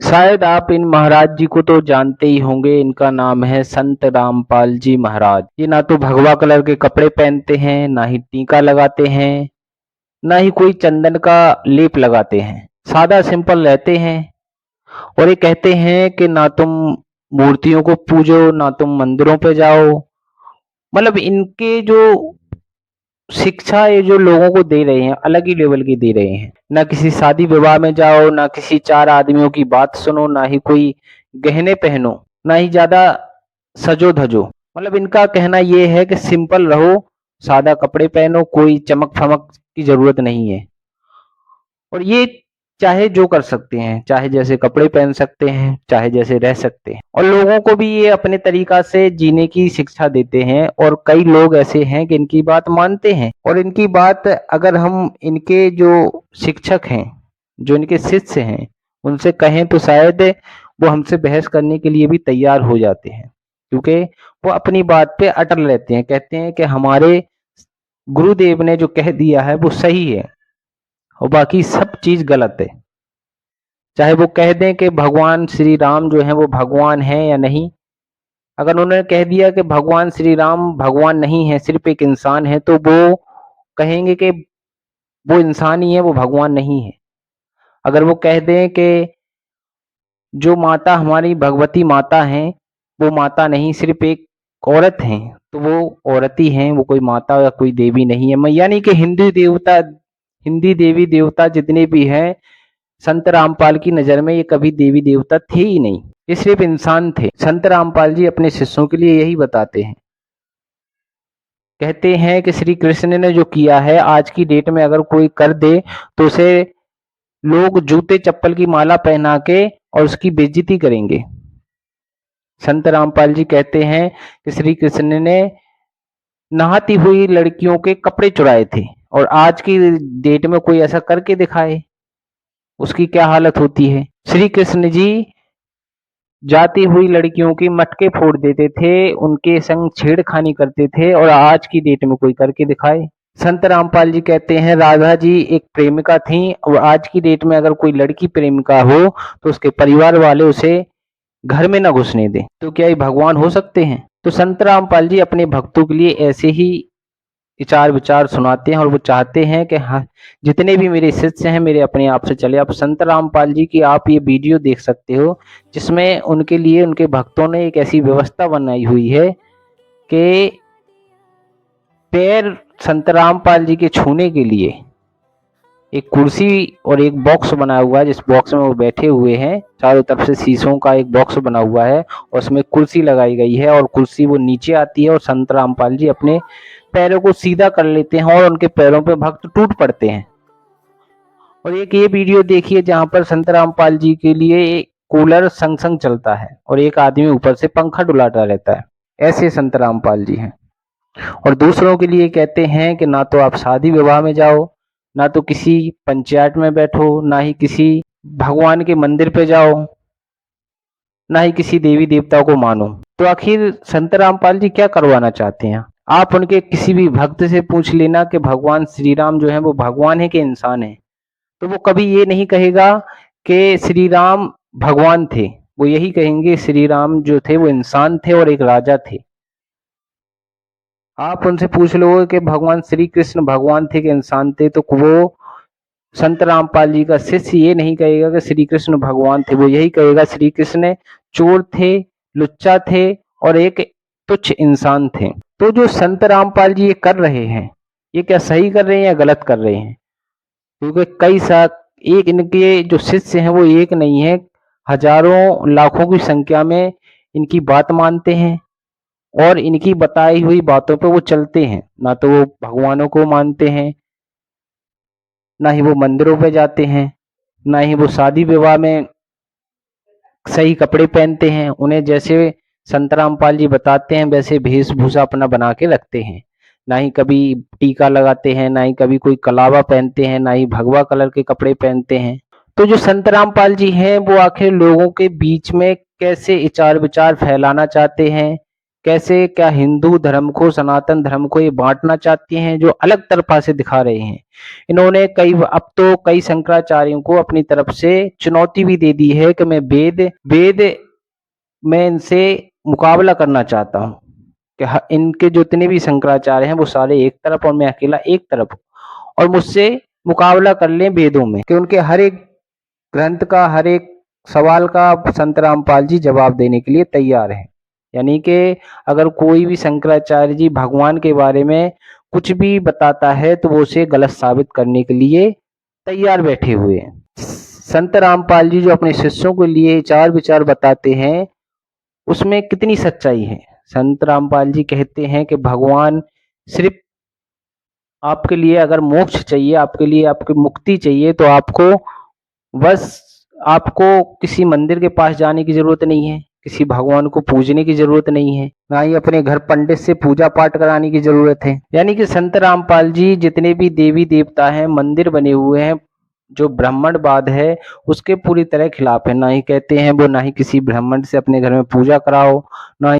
शायद आप इन महाराज जी को तो जानते ही होंगे। इनका नाम है संत रामपाल जी महाराज। ये ना तो भगवा कलर के कपड़े पहनते हैं, ना ही टीका लगाते हैं, ना ही कोई चंदन का लेप लगाते हैं। सादा सिंपल रहते हैं। और ये कहते हैं कि ना तुम मूर्तियों को पूजो, ना तुम मंदिरों पे जाओ। मतलब इनके जो शिक्षा ये जो लोगों को दे रहे हैं, अलग ही लेवल की दे रहे हैं। ना किसी शादी विवाह में जाओ, ना किसी चार आदमियों की बात सुनो, ना ही कोई गहने पहनो, ना ही ज्यादा सजो धजो। मतलब इनका कहना ये है कि सिंपल रहो, सादा कपड़े पहनो, कोई चमक फमक की जरूरत नहीं है। और ये चाहे जो कर सकते हैं, चाहे जैसे कपड़े पहन सकते हैं, चाहे जैसे रह सकते हैं। और लोगों को भी ये अपने तरीका से जीने की शिक्षा देते हैं। और कई लोग ऐसे हैं कि इनकी बात मानते हैं। और इनकी बात अगर हम इनके जो शिक्षक हैं, जो इनके शिष्य हैं, उनसे कहें तो शायद वो हमसे बहस करने के लिए भी तैयार हो जाते हैं। क्योंकि वो अपनी बात पे अटल रहते हैं, कहते हैं कि हमारे गुरुदेव ने जो कह दिया है वो सही है और बाकी सब चीज गलत है। चाहे वो कह दें कि भगवान श्री राम जो है वो भगवान है या नहीं। अगर उन्होंने कह दिया कि भगवान श्री राम भगवान नहीं है, सिर्फ एक इंसान है, तो वो कहेंगे कि वो इंसान ही है, वो भगवान नहीं है। अगर वो कह दें कि जो माता हमारी भगवती माता हैं, वो माता नहीं, सिर्फ एक औरत हैं, तो वो औरत ही हैं, वो कोई माता या कोई देवी नहीं है। यानी कि हिंदी देवी देवता जितने भी हैं, संत रामपाल की नजर में ये कभी देवी देवता थे ही नहीं। ये सिर्फ इंसान थे। संत रामपाल जी अपने शिष्यों के लिए यही बताते हैं। कहते हैं कि श्री कृष्ण ने जो किया है, आज की डेट में अगर कोई कर दे तो उसे लोग जूते चप्पल की माला पहना के और उसकी बेइज्जती करेंगे। संत रामपाल जी कहते हैं कि श्री कृष्ण ने नहाती हुई लड़कियों के कपड़े चुराए थे, और आज की डेट में कोई ऐसा करके दिखाए, उसकी क्या हालत होती है। श्री कृष्ण जी जाती हुई लड़कियों की मटके फोड़ देते थे, उनके संग छेड़खानी करते थे, और आज की डेट में कोई करके दिखाए। संत रामपाल जी कहते हैं राधा जी एक प्रेमिका थी, और आज की डेट में अगर कोई लड़की प्रेमिका हो तो उसके परिवार वाले उसे घर में ना घुसने दें। तो क्या ये भगवान हो सकते हैं? तो संत रामपाल जी अपने भक्तों के लिए ऐसे ही विचार विचार सुनाते हैं, और वो चाहते हैं कि हाँ, जितने भी मेरे शिष्य हैं मेरे अपने आप से चले। आप संत रामपाल जी की आप ये वीडियो देख सकते हो, जिसमें उनके लिए उनके भक्तों ने एक ऐसी व्यवस्था बनाई हुई है कि पैर संत रामपाल जी के छूने के लिए एक कुर्सी और एक बॉक्स बना हुआ है, जिस बॉक्स में वो बैठे हुए हैं। चारों तरफ से शीशों का एक बॉक्स बना हुआ है और उसमें कुर्सी लगाई गई है, और कुर्सी वो नीचे आती है और संत रामपाल जी अपने पैरों को सीधा कर लेते हैं और उनके पैरों पे भक्त टूट पड़ते हैं। और एक ये वीडियो देखिए जहां पर संत रामपाल जी के लिए कूलर संग संग चलता है और एक आदमी ऊपर से पंखा डुलाता रहता है। ऐसे संत रामपाल जी हैं। और दूसरों के लिए कहते हैं कि ना तो आप शादी विवाह में जाओ, ना तो किसी पंचायत में बैठो, ना ही किसी भगवान के मंदिर पे जाओ, ना ही किसी देवी देवता को मानो। तो आखिर संत रामपाल जी क्या करवाना चाहते हैं? आप उनके किसी भी भक्त से पूछ लेना कि भगवान श्री राम जो है वो भगवान है कि इंसान है, तो वो कभी ये नहीं कहेगा कि श्री राम भगवान थे। वो यही कहेंगे श्री राम जो थे वो इंसान थे और एक राजा थे। आप उनसे पूछ लो कि भगवान श्री कृष्ण भगवान थे कि इंसान थे, तो वो संत रामपाल जी का शिष्य ये नहीं कहेगा कि श्री कृष्ण भगवान थे। वो यही कहेगा श्री कृष्ण चोर थे, लुच्चा थे और एक तुच्छ इंसान थे। तो जो संत रामपाल जी ये कर रहे हैं, ये क्या सही कर रहे हैं या गलत कर रहे हैं? क्योंकि कई सा एक इनके जो शिष्य हैं वो एक नहीं है, हजारों लाखों की संख्या में इनकी बात मानते हैं और इनकी बताई हुई बातों पे वो चलते हैं। ना तो वो भगवानों को मानते हैं, ना ही वो मंदिरों पे जाते हैं, ना ही वो शादी विवाह में सही कपड़े पहनते हैं। उन्हें जैसे संत रामपाल जी बताते हैं वैसे वेशभूषा अपना बना के रखते हैं। ना ही कभी टीका लगाते हैं, ना ही कभी कोई कलावा पहनते हैं, ना ही भगवा कलर के कपड़े पहनते हैं। तो जो संत रामपाल जी हैं वो आखिर लोगों के बीच में कैसे विचार विचार फैलाना चाहते हैं, कैसे क्या हिंदू धर्म को, सनातन धर्म को ये बांटना चाहते हैं, जो अलग तरफा से दिखा रहे हैं। इन्होंने अब तो कई शंकराचार्यों को अपनी तरफ से चुनौती भी दे दी है कि मैं वेद में इनसे मुकाबला करना चाहता हूँ कि इनके जितने भी शंकराचार्य हैं वो सारे एक तरफ और मैं अकेला एक तरफ, और मुझसे मुकाबला कर लें वेदों में, कि उनके हर एक ग्रंथ का, हर एक सवाल का संत रामपाल जी जवाब देने के लिए तैयार हैं। यानी कि अगर कोई भी शंकराचार्य जी भगवान के बारे में कुछ भी बताता है तो वो उसे गलत साबित करने के लिए तैयार बैठे हुए हैं। संत रामपाल जी जो अपने शिष्यों के लिए चार विचार बताते हैं उसमें कितनी सच्चाई है। संत रामपाल जी कहते हैं कि भगवान सिर्फ आपके लिए अगर मोक्ष चाहिए, आपके लिए आपकी मुक्ति चाहिए, तो बस आपको किसी मंदिर के पास जाने की जरूरत नहीं है, किसी भगवान को पूजने की जरूरत नहीं है, ना ही अपने घर पंडित से पूजा पाठ कराने की जरूरत है। यानी कि संत रामपाल जी जितने भी देवी देवता हैं, मंदिर बने हुए हैं, जो ब्राह्मणवाद है उसके पूरी तरह खिलाफ है। ना ही कहते हैं वो, ना ही किसी ब्राह्मण से अपने घर में पूजा कराओ, ना